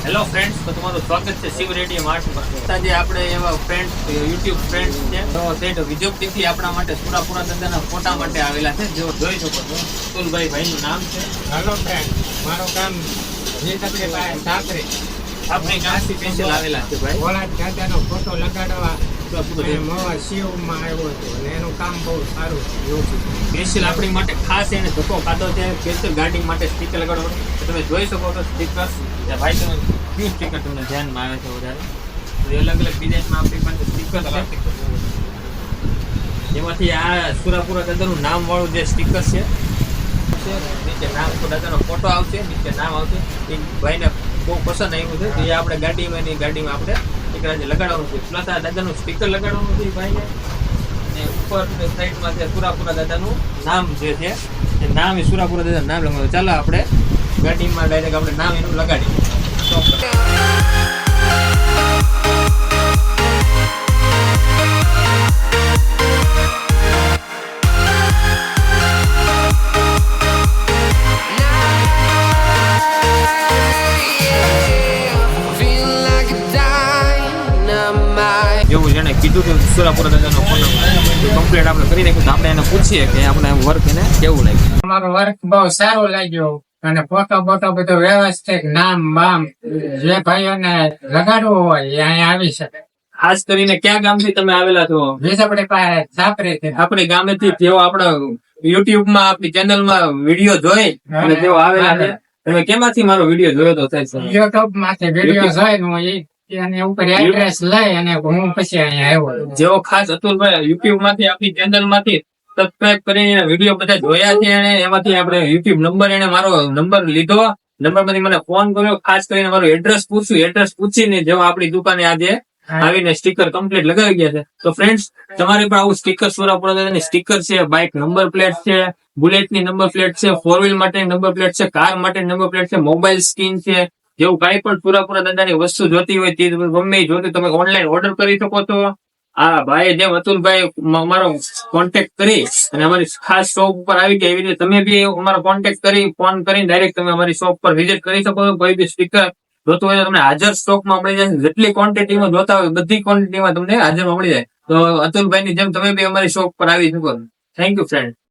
Hello friends, તો તમારું સ્વાગત છે શિવ રેડિયો માર્ટમાં. આજે આપણે એવા ફ્રેન્ડ્સ યુટ્યુબ ફ્રેન્ડ્સ છે તો તે વિજોગથી આપણા માટે સુરાપુરા દાદાના ફોટા માટે આવેલા છે. જો જોઈ શકો છો, અતુલભાઈ ભાઈનું નામ છે. હેલો ફ્રેન્ડ, મારું કામ સાકરી આપણી ગામથી સ્પેશિયલ આવેલા છે ભાઈ. ભોળા દાદાનો ફોટો લગાડવા મોવા શિવમાં આવ્યો હતો અને એનું કામ બહુ સારું છે. સ્પેશિયલ આપણી માટે ખાસ એને ધક્કો ખાધો છે. સ્પેશિયલ ગાડી માટે સ્ટીકર લગાડવાનું તમે જોઈ શકો છો. સ્ટીકર ભાઈ, તમે કયું સ્ટીકર તમને ધ્યાનમાં આવે છે વધારે? અલગ અલગ ડિઝાઇનમાં આપણી પાસે સ્ટીકર છે. એમાંથી આ સુરાપુરા દાદાનું નામ વાળું જે સ્ટીકર છે, નીચે નામ દાદાનો ફોટો આવશે, નીચે નામ આવશે. એ ભાઈને બહુ પસંદ આવ્યું છે. એ આપણે ગાડીમાં આપણે સ્ટીકર લગાડવાનું છે. પ્લસ આ દાદાનું સ્ટીકર લગાડવાનું છે ભાઈને. અને ઉપર સાઈડમાં છે સુરાપુરા દાદાનું નામ જે છે એ નામ એ સુરાપુરા દાદાનું નામ લગાડવાનું. ચાલો આપણે ગાડીમાં ડાયરેક્ટ આપણે નામ એનું લગાડીએ. જેવું જેને કીધું કે સુરાપુરા દાદાનો ફોન કમ્પ્લીટ આપણે કરી નાખ્યું, તો આપણે એને પૂછીએ કે આપણે વર્ક એને કેવું લાગ્યું. અમારો વર્ક બહુ સારો લાગ્યો અને ફોટો બધો વ્યવસ્થિત નામ બામ જે ભાઈઓને લગાડવું હોય એ અહીંયા આવી શકે. ખાસ કરીને ક્યાં ગામથી તમે આવેલા છો? આપણી પાસે સાપરી આપણી ગામેથી જેવો આપણા યુટ્યુબમાં આપણી ચેનલમાં વિડીયો જોઈ અને જેવો આવેલા છે. તમે કેમાંથી મારો વિડીયો જોયો તો? યુટ્યુબ માંથી વિડીયો જોઈ અને ઉપર એડ્રેસ લઈ અને હું પછી અહીંયા આવ્યો. જેવો ખાસ અતુલભાઈ યુટ્યુબ માંથી આપણી ચેનલ માંથી સબસ્ક્રાઇબ કરીને વિડીયો બધા જોયા છે અને એમાંથી આપણે યુટ્યુબ નંબર એને મારો નંબર લીધો. નંબર માંથી મને ફોન કર્યો. ખાસ કરીને મારું એડ્રેસ પૂછ્યું. એડ્રેસ પૂછીને જેવો આપણી દુકાને આજે આવીને સ્ટીકર કમ્પ્લીટ લગાવી ગયા છે. તો ફ્રેન્ડ્સ, તમારી પણ આવું સ્ટીકર સુરાપુરા દાદાની સ્ટીકર છે, બાઇક નંબર પ્લેટ છે, બુલેટ ની નંબર પ્લેટ છે, 4 વ્હીલ માટે નંબર પ્લેટ છે, કાર માટે નંબર પ્લેટ છે, મોબાઈલ સ્ક્રીન છે, જેવું કઈ પણ સુરાપુરા દાદાની વસ્તુ જોતી હોય તે ગમે જોતી તમે ઓનલાઈન ઓર્ડર કરી શકો છો. આ ભાઈ જેમ અતુલભાઈ અમારો કોન્ટેક્ટ કરી અને અમારી ખાસ શોપ ઉપર આવી ગયા, એવી રીતે તમે બી અમારો કોન્ટેક્ટ કરી ફોન કરીને ડાયરેક્ટ તમે અમારી શોપ પર વિઝિટ કરી શકો છો. કોઈ બી સ્ટીકર જોતું હોય તો તમને હાજર સ્ટોકમાં મળી જાય. જેટલી ક્વોન્ટિટીમાં જોતા હોય બધી ક્વોન્ટિટીમાં તમને હાજરમાં મળી જાય. તો અતુલભાઈ ની જેમ તમે બી અમારી શોપ પર આવી શકો. Thank you friend.